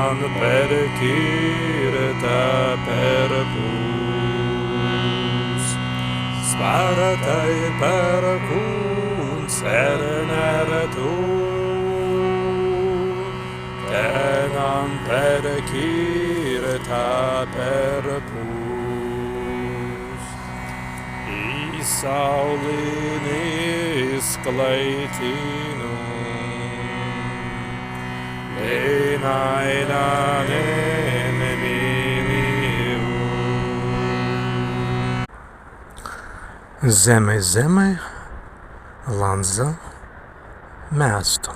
Tenam per kirta per pus. Svaratai per kun serner tu. Tenam per kirta per pus. I saulinis klaitinu. Zeme, zeme, Lanza, mesto.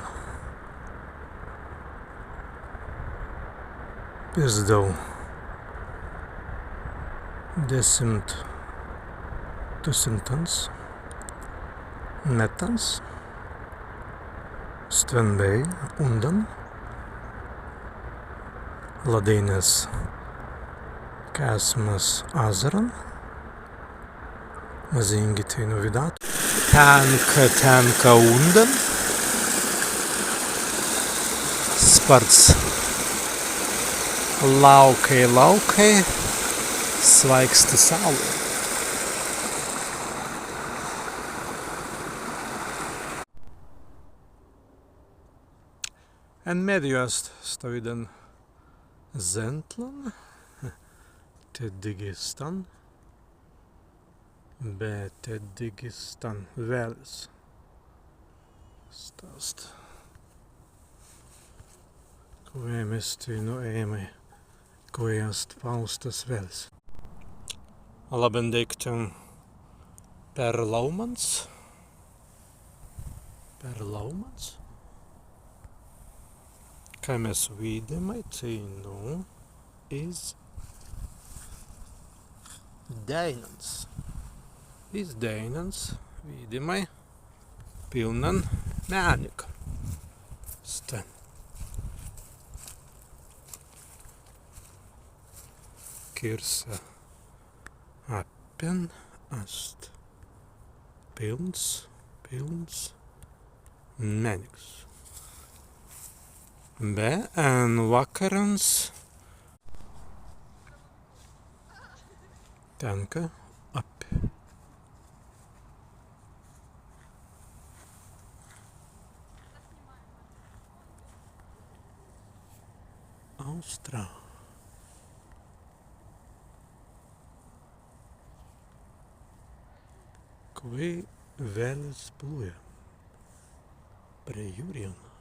Pizdau 10 metans, Swentaināi undan, Ladīnes Kāsmas azaran, Mazīngitinu vidāt, Tenka undan, Sparts laukai, svaigsta saule. En medjast stöjden Zentlan, Tedigistan, Tedigistan Vēlis. Stāst. Ko ēmesti no ēmai, ko jāst paustas Vēlis. Labendiktum per laumans. Kā mēs vīdamai cīnu iz Deinans. Iz Deinans vīdamai pilnan mēnika. Sten. Kirsa appen ast. Pilns mēniks. En vakarans Tenka api. Austrā. Kui Vēlis pluja pre Jurianu.